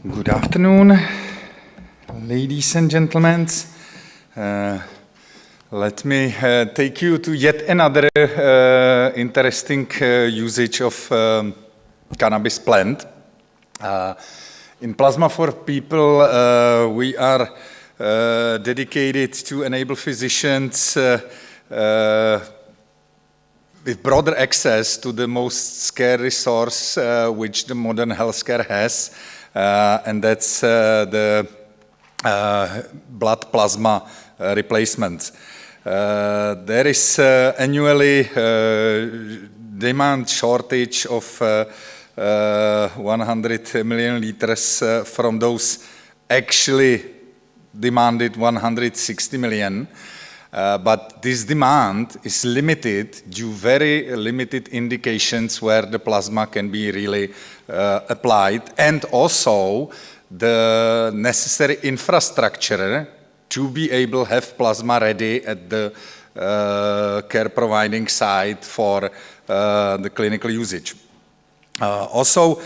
Good afternoon, ladies and gentlemen. Let me take you to yet another interesting usage of cannabis plant. In Plasma for People, we are dedicated to enable physicians with broader access to the most scarce resource which the modern healthcare has, and that's the blood plasma replacement. There is annually demand shortage of 100 million liters from those actually demanded 160 million. But this demand is limited due very limited indications where the plasma can be really applied, and also the necessary infrastructure to be able to have plasma ready at the care providing site for the clinical usage. Also,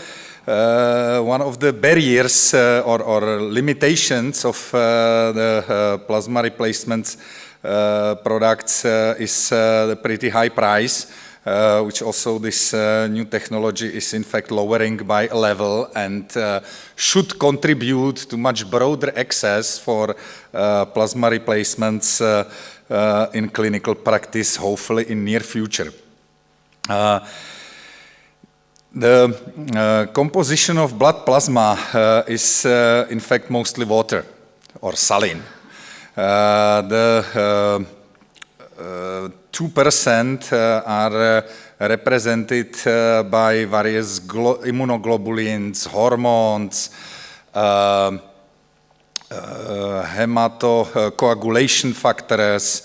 one of the barriers or limitations of the plasma replacements products is the pretty high price, which also this new technology is in fact lowering by a level and should contribute to much broader access for plasma replacements in clinical practice, hopefully in near future. The composition of blood plasma is in fact mostly water or saline. The 2% are represented by various immunoglobulins, hormones, hematocoagulation factors,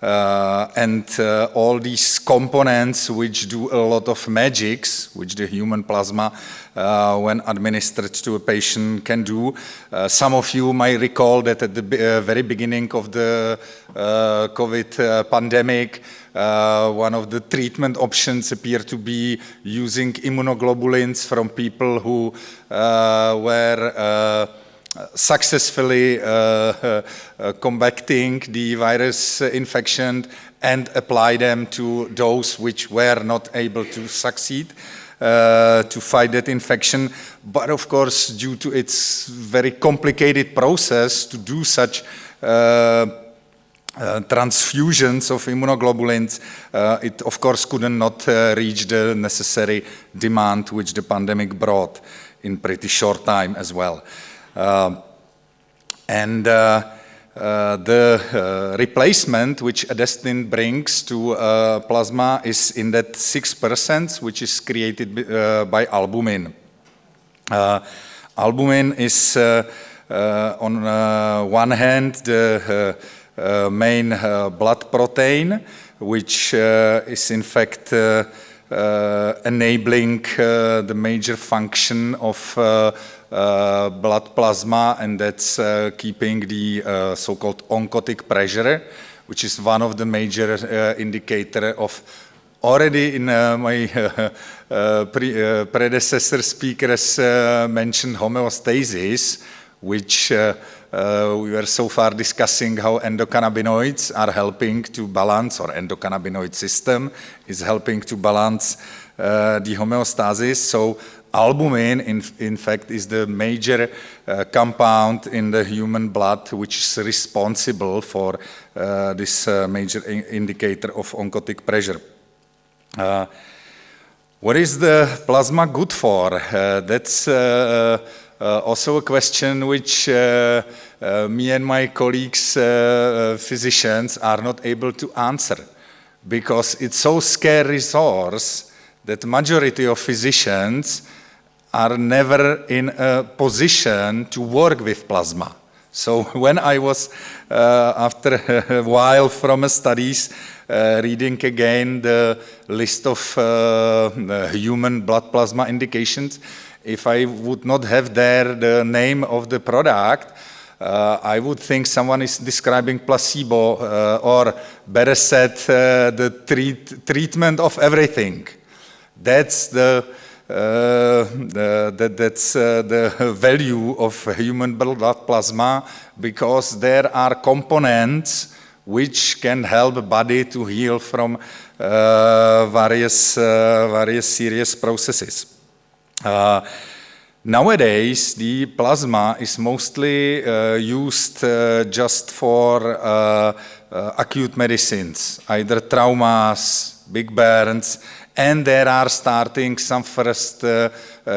and all these components which do a lot of magics, which the human plasma, when administered to a patient, can do. Some of you might recall that at the very beginning of the COVID pandemic, one of the treatment options appeared to be using immunoglobulins from people who were successfully combating the virus infection and apply them to those which were not able to succeed to fight that infection. But of course, due to its very complicated process to do such transfusions of immunoglobulins, it of course could not reach the necessary demand which the pandemic brought in pretty short time as well. The replacement which Adestin brings to plasma is in that 6%, which is created by albumin. Albumin is on one hand the main blood protein, which is in fact enabling the major function of blood plasma, and that's keeping the so-called oncotic pressure, which is one of the major indicator of already in my predecessor speakers mentioned homeostasis, which we were so far discussing how endocannabinoids are helping to balance, or endocannabinoid system is helping to balance the homeostasis. So albumin, in fact, is the major compound in the human blood which is responsible for this major indicator of oncotic pressure. What is the plasma good for? That's also a question which me and my colleagues, physicians, are not able to answer, because it's so scarce resource that majority of physicians are never in a position to work with plasma. So when I was, after a while from studies, reading again the list of human blood plasma indications, if I would not have there the name of the product, I would think someone is describing placebo, or better said, the treatment of everything. That's the that's the value of human blood plasma, because there are components which can help the body to heal from various serious processes. Nowadays, the plasma is mostly used just for acute medicines, either traumas, big burns, and there are starting some first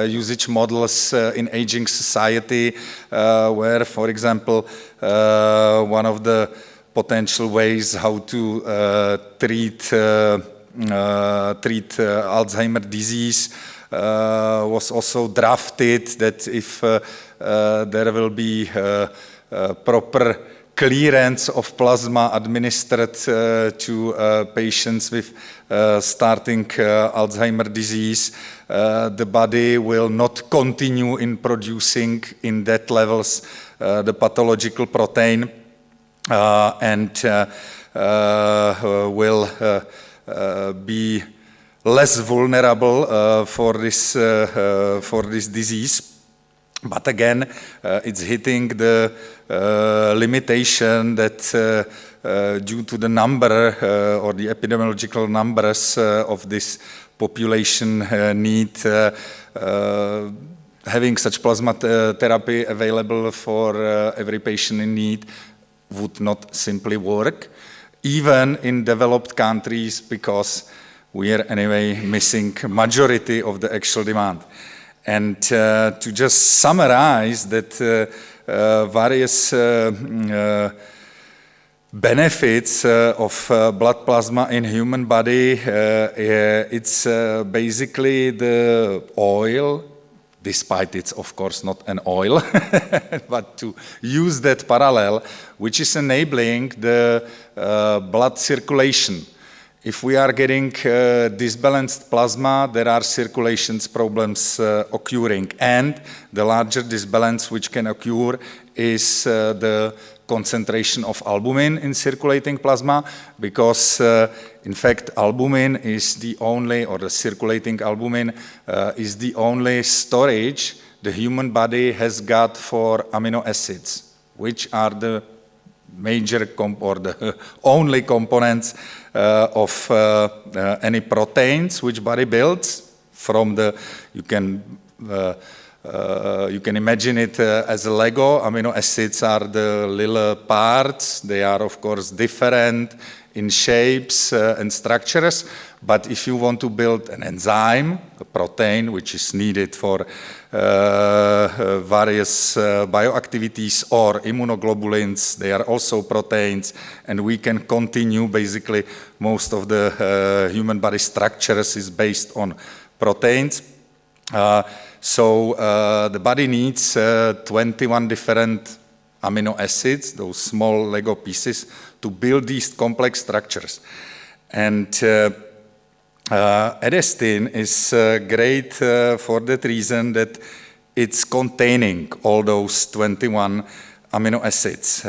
usage models in aging society, where, for example, one of the potential ways how to treat Alzheimer's disease was also drafted, that if there will be proper clearance of plasma administered to patients with starting Alzheimer's disease, the body will not continue in producing in that levels the pathological protein, and will be less vulnerable for this disease. But again, it's hitting the limitation that due to the number or the epidemiological numbers of this population need, having such plasma therapy available for every patient in need would not simply work, even in developed countries, because we are anyway missing majority of the actual demand. And to just summarize that various benefits of blood plasma in human body, it's basically the oil, despite it's of course not an oil, but to use that parallel, which is enabling the blood circulation. If we are getting disbalanced plasma, there are circulation problems occurring, and the larger disbalance which can occur is the concentration of albumin in circulating plasma, because in fact albumin is the only, or the circulating albumin is the only storage the human body has got for amino acids, which are the major or the only components of any proteins which body builds from the, you can imagine it as a Lego. Amino acids are the little parts. They are of course different in shapes and structures, but if you want to build an enzyme, a protein which is needed for various bioactivities, or immunoglobulins, they are also proteins, and we can continue basically most of the human body structures is based on proteins. So the body needs 21 different amino acids, those small Lego pieces, to build these complex structures. And edestin is great for that reason that it's containing all those 21 amino acids.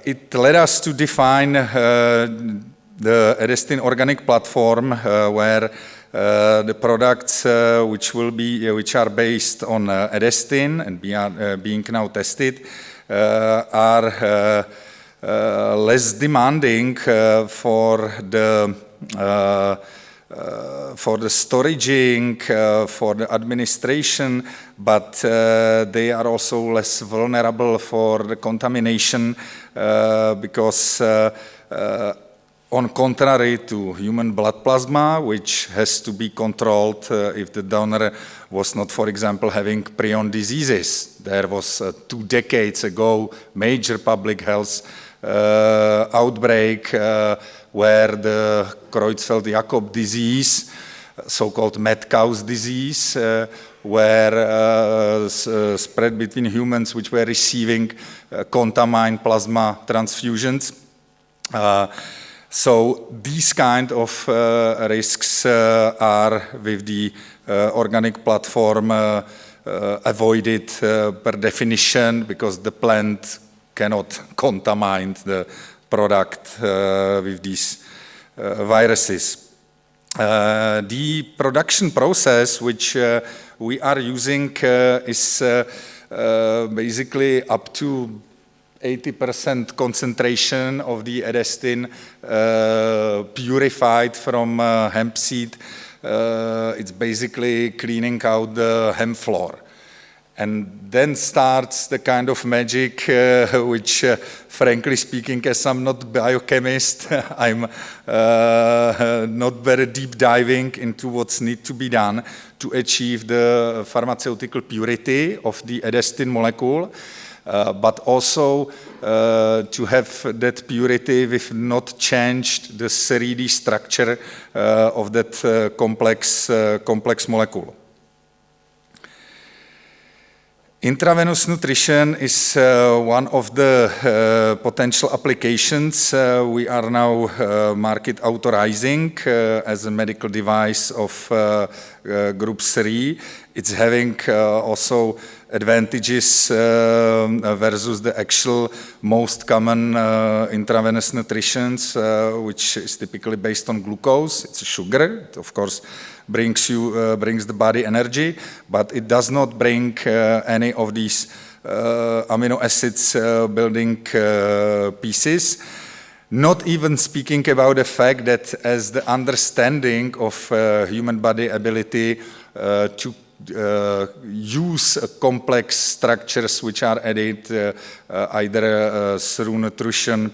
It led us to define the edestin organic platform, where the products which are based on edestin and being now tested are less demanding for the storaging, for the administration, but they are also less vulnerable for the contamination, because on contrary to human blood plasma, which has to be controlled if the donor was not, for example, having prion diseases. There was 2 decades ago major public health outbreak where the Creutzfeldt-Jakob disease, so-called mad cow's disease, were spread between humans which were receiving contamined plasma transfusions. So these kind of risks are with the organic platform avoided per definition, because the plant cannot contaminate the product with these viruses. The production process which we are using is basically up to 80% concentration of the edestin purified from hemp seed. It's basically cleaning out the hemp floor. And then starts the kind of magic which, frankly speaking, as I'm not biochemist, I'm not very deep diving into what's need to be done to achieve the pharmaceutical purity of the edestin molecule, but also to have that purity with not changed the 3D structure of that complex molecule. Intravenous nutrition is one of the potential applications we are now market authorizing as a medical device of group 3. It's having also advantages versus the actual most common intravenous nutritions, which is typically based on glucose. It's a sugar. It, of course, brings the body energy, but it does not bring any of these amino acids building pieces. Not even speaking about the fact that as the understanding of human body ability to use complex structures which are added either through nutrition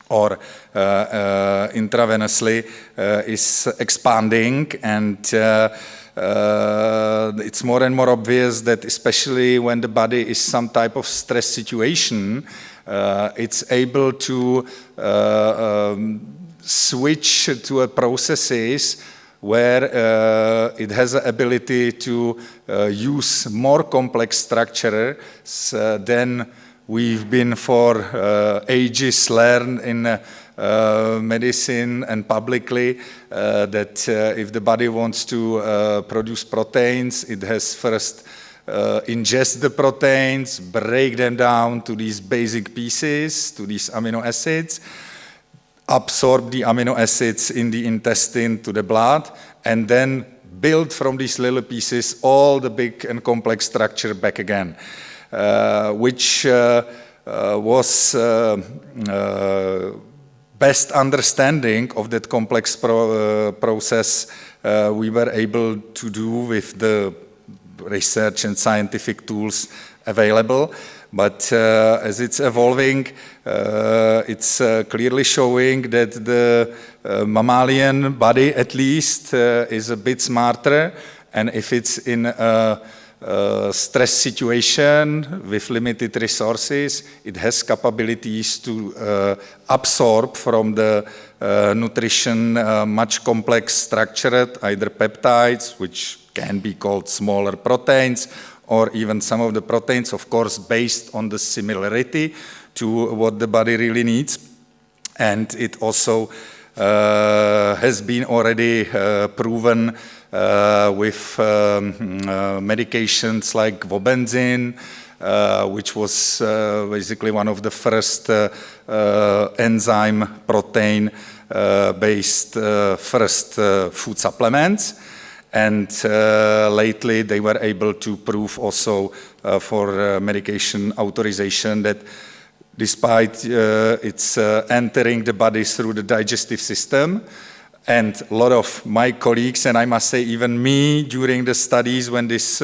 or intravenously is expanding, and it's more and more obvious that especially when the body is some type of stress situation, it's able to switch to a processes where it has the ability to use more complex structure than we've been for ages learned in medicine and publicly, that if the body wants to produce proteins, it has first ingest the proteins, break them down to these basic pieces, to these amino acids, absorb the amino acids in the intestine to the blood, and then build from these little pieces all the big and complex structure back again, which was best understanding of that complex process we were able to do with the research and scientific tools available. But as it's evolving, it's clearly showing that the mammalian body, at least, is a bit smarter. And if it's in a stress situation with limited resources, it has capabilities to absorb from the nutrition much complex structured, either peptides, which can be called smaller proteins, or even some of the proteins, of course, based on the similarity to what the body really needs. And it also has been already proven with medications like vobenzin, which was basically one of the first enzyme protein based first food supplements. And lately, they were able to prove also for medication authorization that despite it's entering the body through the digestive system, and a lot of my colleagues, and I must say even me, during the studies when this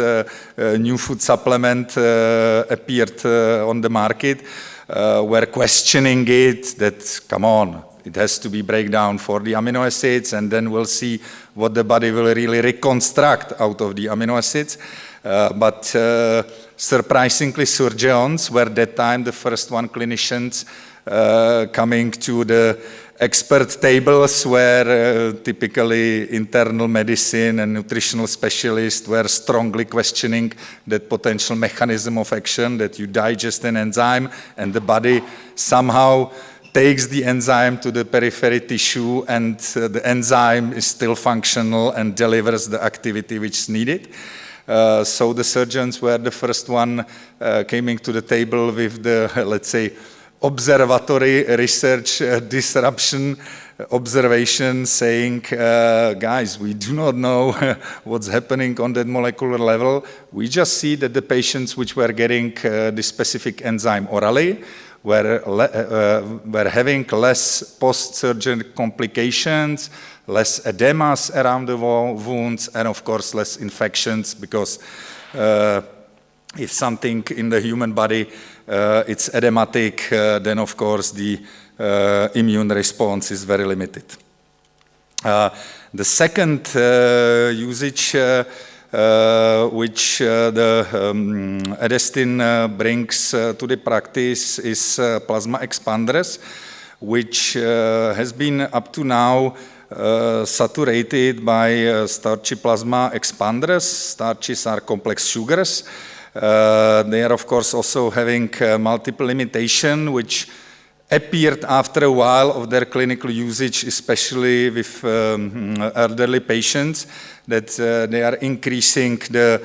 new food supplement appeared on the market, were questioning it, that, come on, it has to be breakdown for the amino acids, and then we'll see what the body will really reconstruct out of the amino acids. But surprisingly, surgeons were at that time the first one clinicians coming to the expert tables where typically internal medicine and nutritional specialists were strongly questioning that potential mechanism of action, that you digest an enzyme and the body somehow takes the enzyme to the periphery tissue, and the enzyme is still functional and delivers the activity which is needed. So the surgeons were the first one coming to the table with the, let's say, observatory research disruption observation saying, guys, we do not know what's happening on that molecular level. We just see that the patients which were getting this specific enzyme orally were having less post-surgery complications, less edemas around the wounds, and of course less infections, because if something in the human body it's edematic, then of course the immune response is very limited. The second usage which the Edestin brings to the practice is plasma expanders, which has been up to now saturated by starchy plasma expanders. Starches are complex sugars. They are, of course, also having multiple limitations, which appeared after a while of their clinical usage, especially with elderly patients, that they are increasing the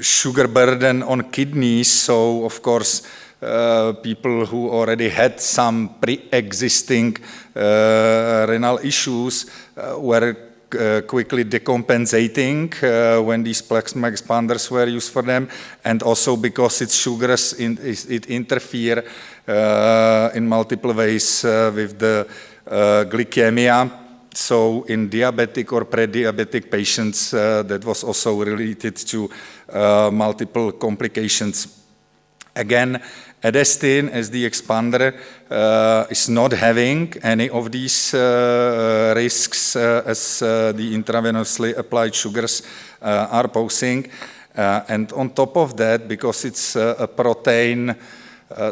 sugar burden on kidneys. So, of course, people who already had some pre-existing renal issues were quickly decompensating when these plasma expanders were used for them, and also because it's sugars, it interfere in multiple ways with the glycemia. So in diabetic or pre-diabetic patients, that was also related to multiple complications. Again, Edestin, as the expander, is not having any of these risks as the intravenously applied sugars are posing. And on top of that, because it's a protein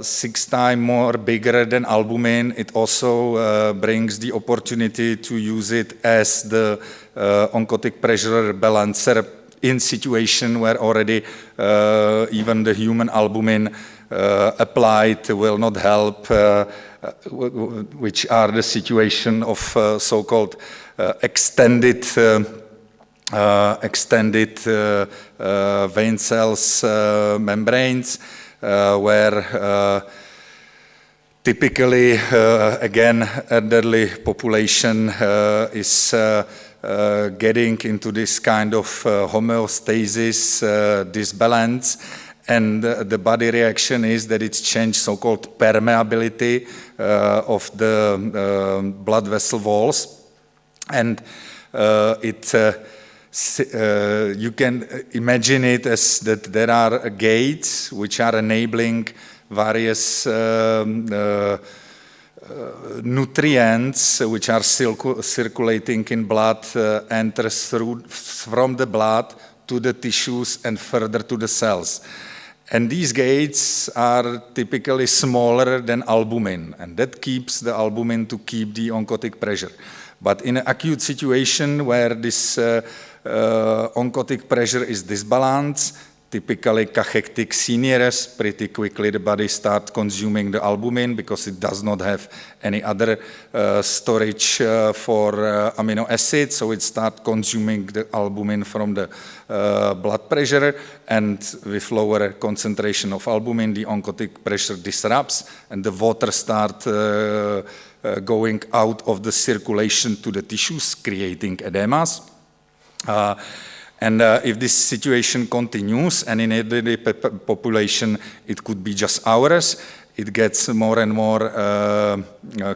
6 times more bigger than albumin, it also brings the opportunity to use it as the oncotic pressure balancer in situation where already even the human albumin applied will not help, which are the situation of so-called extended vein cells membranes, where typically, again, elderly population is getting into this kind of homeostasis disbalance, and the body reaction is that it's changed so-called permeability of the blood vessel walls, and you can imagine it as that there are gates which are enabling various nutrients which are circulating in blood enters from the blood to the tissues and further to the cells. And these gates are typically smaller than albumin, and that keeps the albumin to keep the oncotic pressure. But in an acute situation where this oncotic pressure is disbalanced, typically cachectic seniors, pretty quickly the body starts consuming the albumin because it does not have any other storage for amino acids, so it starts consuming the albumin from the blood pressure, and with lower concentration of albumin, the oncotic pressure disrupts, and the water starts going out of the circulation to the tissues, creating edemas. And if this situation continues, and in elderly population, it could be just hours, it gets more and more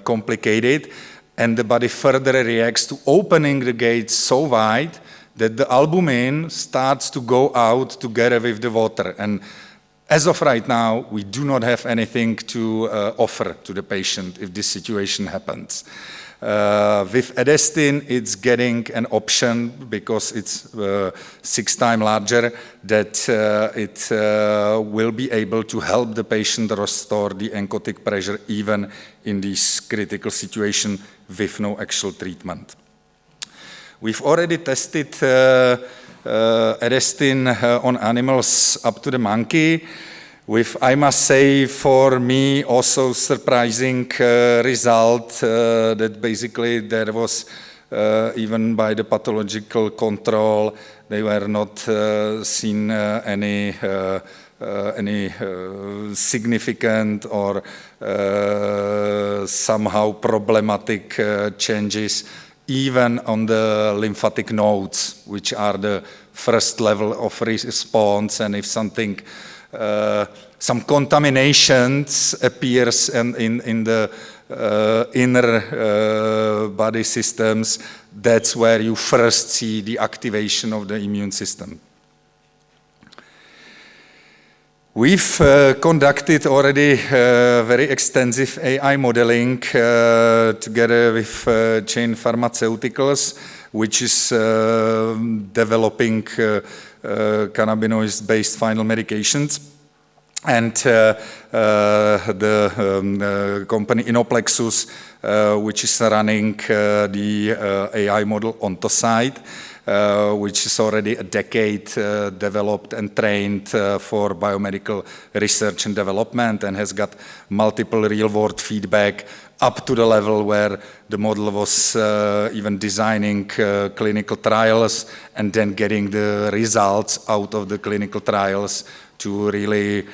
complicated, and the body further reacts to opening the gates so wide that the albumin starts to go out together with the water. And as of right now, we do not have anything to offer to the patient if this situation happens. With Edestin, it's getting an option because it's 6 times larger, that it will be able to help the patient restore the oncotic pressure even in this critical situation with no actual treatment. We've already tested Edestin on animals up to the monkey, with, I must say, for me, also surprising result that basically there was, even by the pathological control, they were not seen any any significant or somehow problematic changes even on the lymphatic nodes, which are the first level of response, and if something, some contaminations appears in the inner body systems, that's where you first see the activation of the immune system. We've conducted already very extensive AI modeling together with Chain Pharmaceuticals, which is developing cannabinoid-based final medications. And the company Inoplexus, which is running the AI model OntoSite, which is already a decade developed and trained for biomedical research and development, and has got multiple real-world feedback up to the level where the model was even designing clinical trials and then getting the results out of the clinical trials to really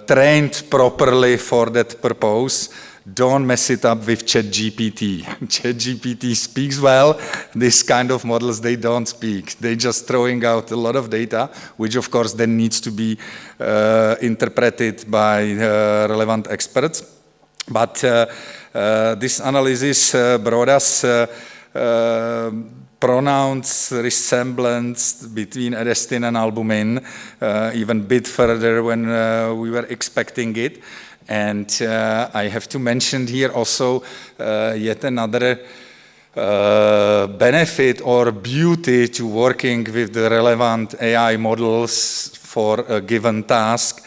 trained properly for that purpose. Don't mess it up with ChatGPT. ChatGPT speaks well. This kind of models, they don't speak. They're just throwing out a lot of data, which of course then needs to be interpreted by relevant experts. But this analysis brought us pronounced resemblance between edestin and albumin, even a bit further when we were expecting it. And I have to mention here also yet another benefit or beauty to working with the relevant AI models for a given task,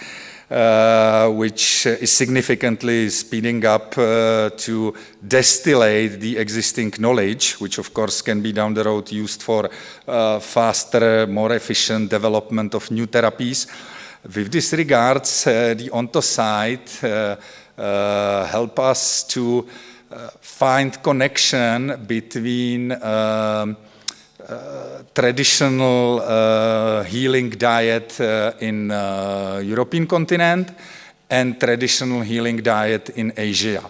which is significantly speeding up to distillate the existing knowledge, which of course can be down the road used for faster, more efficient development of new therapies. With this regards, the OntoSite help us to find connection between traditional healing diet in European continent and traditional healing diet in Asia.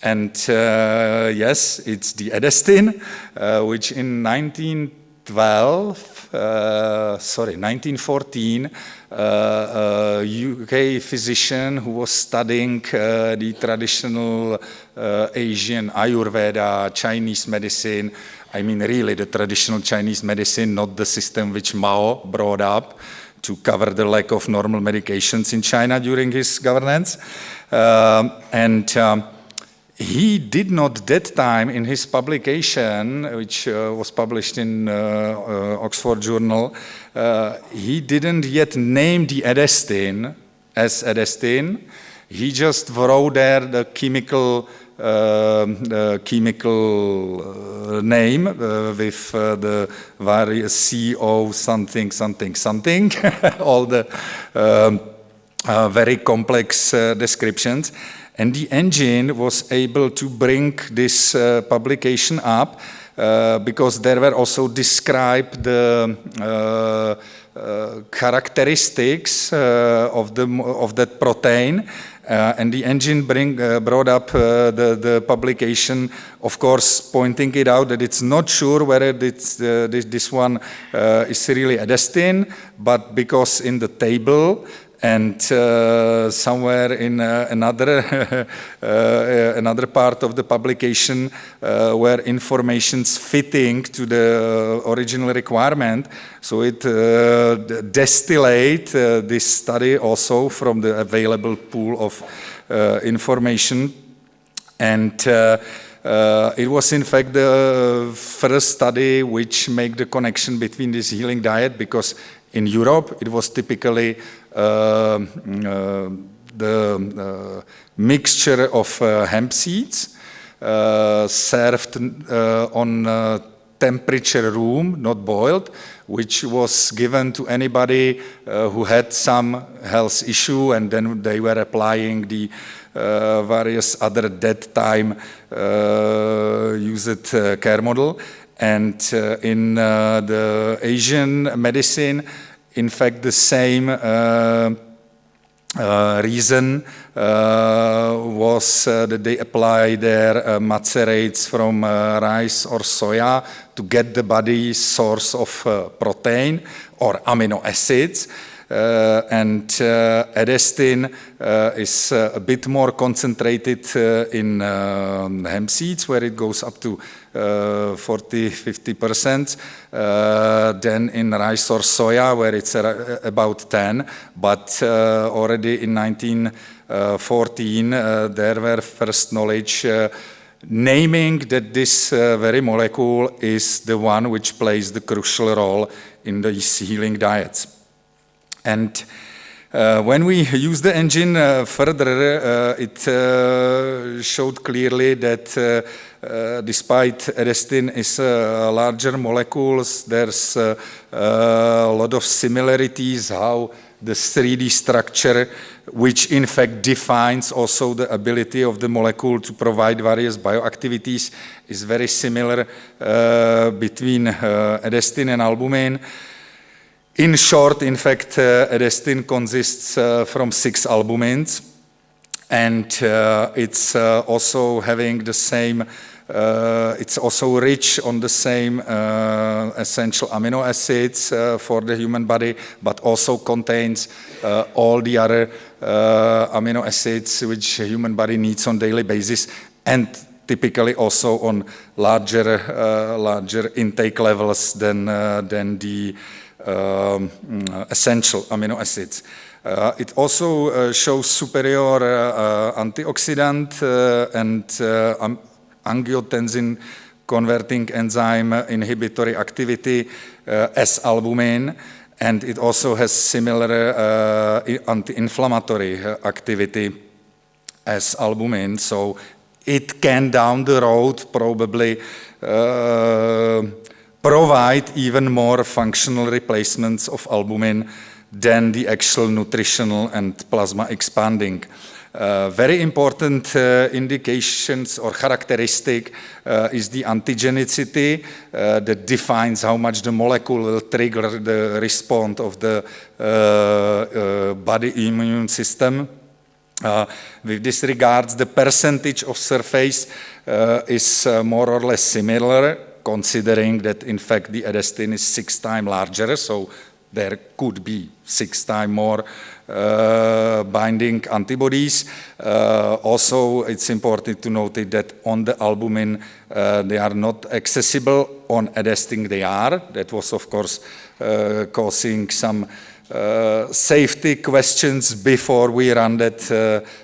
And yes, it's the edestin, which in 1914, a UK physician who was studying the traditional Asian Ayurveda, Chinese medicine, I mean really the traditional Chinese medicine, not the system which Mao brought up to cover the lack of normal medications in China during his governance. He did not that time in his publication, which was published in Oxford Journal, he didn't yet name the edestin as edestin. He just wrote there the chemical name with the various CO something, all the very complex descriptions. And the engine was able to bring this publication up because there were also described the characteristics of that protein. And the engine brought up the publication, of course, pointing it out that it's not sure whether this one is really edestin, but because in the table and somewhere in another part of the publication were informations fitting to the original requirement. So it distillate this study also from the available pool of information. And it was in fact the first study which made the connection between this healing diet, because in Europe it was typically the mixture of hemp seeds served on temperature room, not boiled, which was given to anybody who had some health issue, and then they were applying the various other that time used care model. And in the Asian medicine, in fact, the same reason was that they apply their macerates from rice or soya to get the body's source of protein or amino acids. And edestin is a bit more concentrated in hemp seeds, where it goes up to 40–50%, than in rice or soya, where it's about 10. But already in 1914, there were first knowledge naming that this very molecule is the one which plays the crucial role in these healing diets. And when we use the engine further, it showed clearly that despite edestin is larger molecules, there's a lot of similarities how the 3D structure, which in fact defines also the ability of the molecule to provide various bioactivities, is very similar between edestin and albumin. In short, in fact, edestin consists from 6 albumins, and it's also having the same, it's also rich on the same essential amino acids for the human body, but also contains all the other amino acids which a human body needs on daily basis, and typically also on larger intake levels than the essential amino acids. It also shows superior antioxidant and angiotensin converting enzyme inhibitory activity as albumin, and it also has similar anti-inflammatory activity as albumin. So it can down the road probably provide even more functional replacements of albumin than the actual nutritional and plasma expanding. Very important indications or characteristic is the antigenicity that defines how much the molecule will trigger the response of the body immune system. With this regards, the percentage of surface is more or less similar, considering that in fact the edestin is 6 times larger, so there could be 6 times more binding antibodies. Also, it's important to note that on the albumin, they are not accessible. On edestin, they are. That was, of course, causing some safety questions before we ran that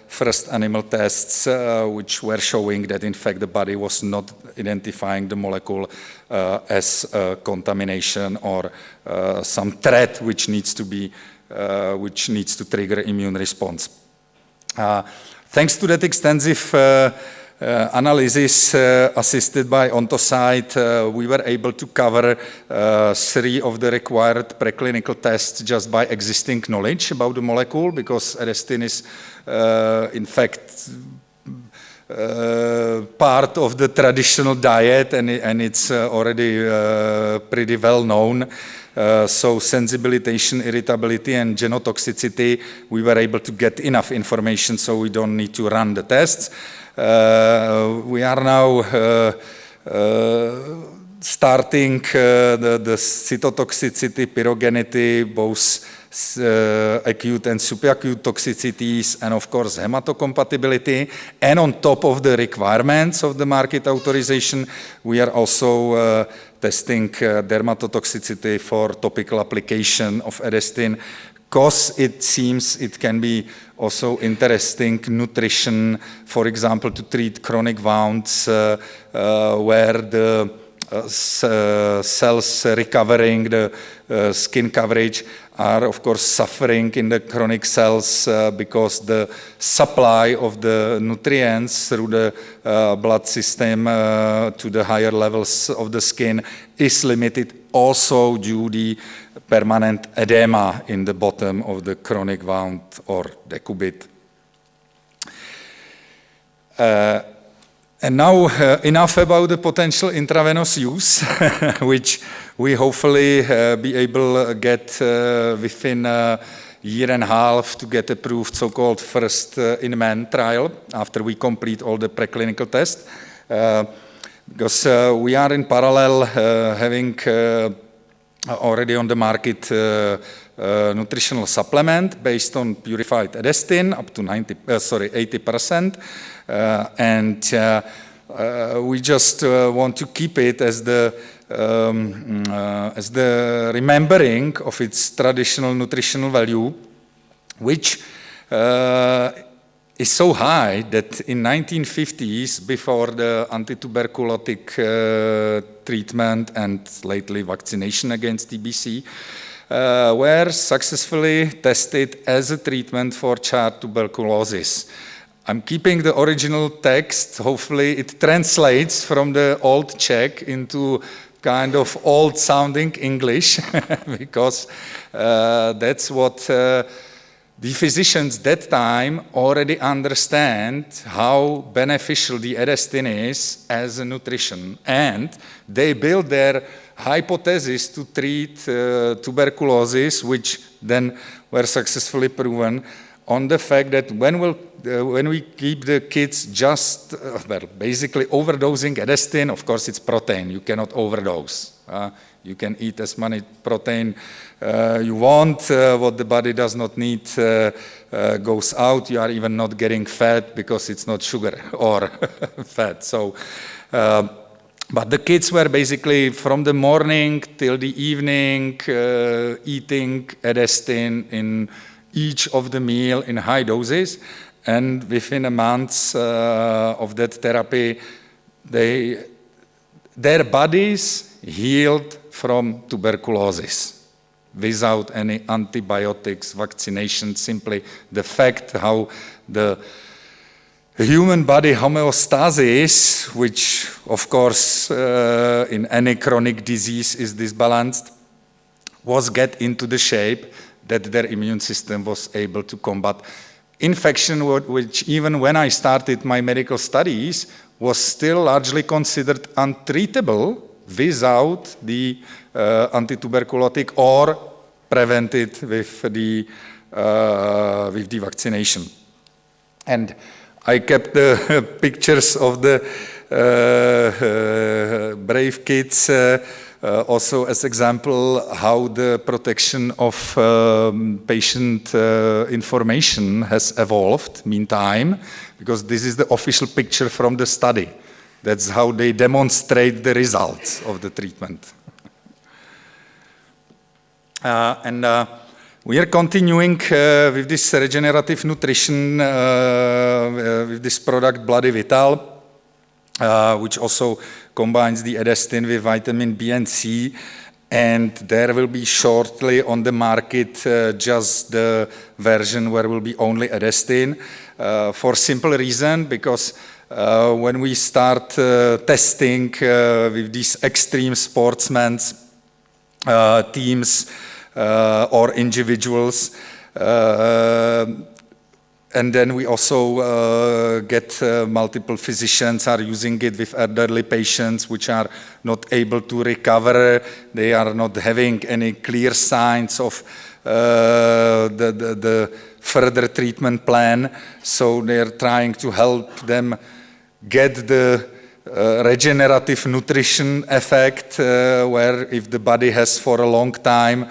first animal tests, which were showing that in fact the body was not identifying the molecule as contamination or some threat which needs to trigger immune response. Thanks to that extensive analysis assisted by Ontocyte, we were able to cover 3 of the required preclinical tests just by existing knowledge about the molecule, because edestin is in fact part of the traditional diet, and it's already pretty well known. So sensibilization, irritability, and genotoxicity, we were able to get enough information so we don't need to run the tests. We are now starting the cytotoxicity, pyrogenity, both acute and subacute toxicities, and of course hematocompatibility. And on top of the requirements of the market authorization, we are also testing dermatotoxicity for topical application of edestin, because it seems it can be also interesting nutrition, for example, to treat chronic wounds where the cells recovering the skin coverage are of course suffering in the chronic cells because the supply of the nutrients through the blood system to the higher levels of the skin is limited, also due to the permanent edema in the bottom of the chronic wound or decubit. And now enough about the potential intravenous use, which we hopefully be able to get within a year and a half to get approved, so-called first in man trial after we complete all the preclinical tests. Because we are in parallel having already on the market nutritional supplement based on purified edestin up to 80%, and we just want to keep it as the remembering of its traditional nutritional value, which is so high that in 1950s, before the anti-tuberculotic treatment and lately vaccination against TBC, were successfully tested as a treatment for child tuberculosis. I'm keeping the original text. Hopefully it translates from the old Czech into kind of old-sounding English, because that's what the physicians that time already understand how beneficial the edestin is as a nutrition, and they build their hypothesis to treat tuberculosis, which then were successfully proven on the fact that when we keep the kids just, basically overdosing edestin, of course it's protein, you cannot overdose. You can eat as many protein you want, what the body does not need goes out. You are even not getting fat because it's not sugar or fat. So, but the kids were basically from the morning till the evening eating edestin in each of the meal in high doses, and within a month of that therapy, their bodies healed from tuberculosis without any antibiotics, vaccination, simply the fact how the human body homeostasis, which of course in any chronic disease is disbalanced, was get into the shape that their immune system was able to combat infection, which even when I started my medical studies was still largely considered untreatable without the anti-tuberculotic or prevented with the vaccination. And I kept the pictures of the brave kids also as example how the protection of patient information has evolved meantime, because this is the official picture from the study. That's how they demonstrate the results of the treatment. We are continuing with this regenerative nutrition with this product Bloody Vital, which also combines the edestin with vitamin B and C, and there will be shortly on the market just the version where will be only edestin, for simple reason, because when we start testing with these extreme sportsmen, teams or individuals, and then we also get multiple physicians are using it with elderly patients which are not able to recover. They are not having any clear signs of the further treatment plan. So they're trying to help them get the regenerative nutrition effect, where if the body has for a long time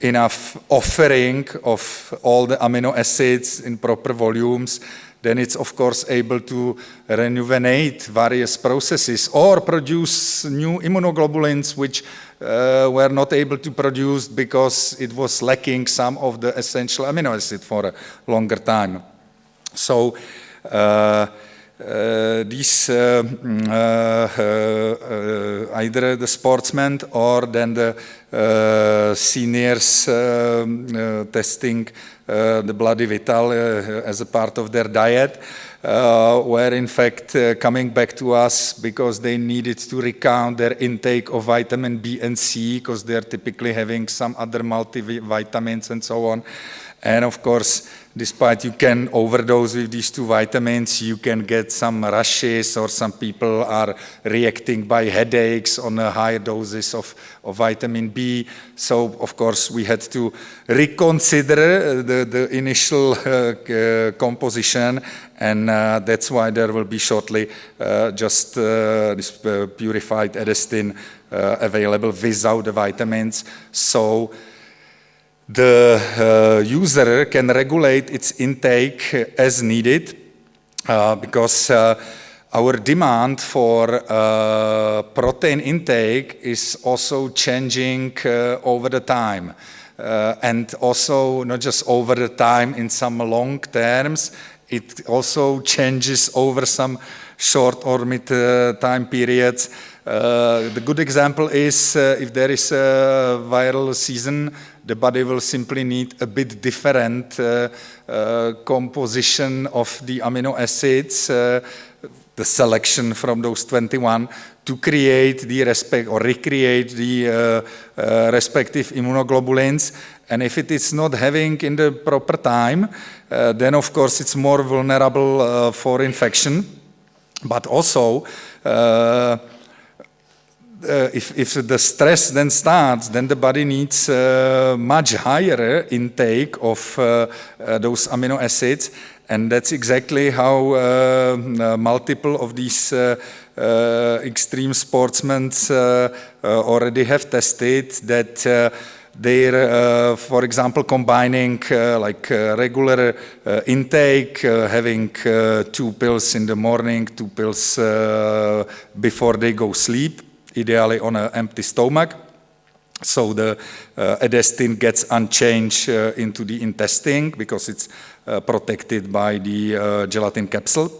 enough offering of all the amino acids in proper volumes, then it's of course able to rejuvenate various processes or produce new immunoglobulins which were not able to produce because it was lacking some of the essential amino acid for a longer time. So these either the sportsmen or then the seniors testing the Bloody Vital as a part of their diet, were in fact coming back to us because they needed to recount their intake of vitamin B and C because they're typically having some other multivitamins and so on. And of course, despite you can overdose with these two vitamins, you can get some rashes, or some people are reacting by headaches on higher doses of vitamin B. So, of course, we had to reconsider the initial composition, and that's why there will be shortly just this purified edestin available without the vitamins. So the user can regulate its intake as needed, because our demand for protein intake is also changing over the time. And also not just over the time in some long terms, it also changes over some short or mid time periods. The good example is if there is a viral season, the body will simply need a bit different composition of the amino acids, the selection from those 21, to create the recreate the respective immunoglobulins. And if it is not having in the proper time, then of course it's more vulnerable for infection. But also, if the stress then starts, then the body needs much higher intake of those amino acids, and that's exactly how multiple of these extreme sportsmen already have tested that they're, for example, combining regular intake, having 2 pills in the morning, 2 pills before they go sleep, ideally on an empty stomach. So the edestin gets unchanged into the intestine because it's protected by the gelatin capsule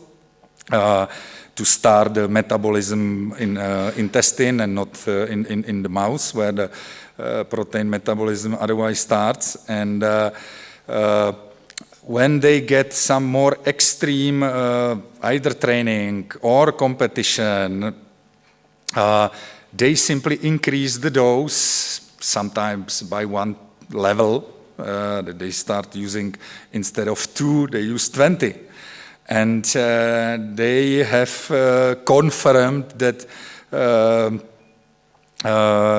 to start the metabolism in intestine and not in the mouth where the protein metabolism otherwise starts. And when they get some more extreme either training or competition, they simply increase the dose, sometimes by 1 level, that they start using, instead of 2, they use 20. And they have confirmed that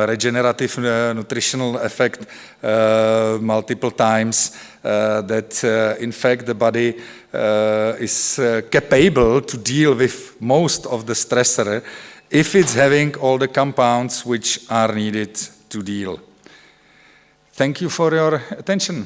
regenerative nutritional effect multiple times, that in fact the body is capable to deal with most of the stressor if it's having all the compounds which are needed to deal. Thank you for your attention.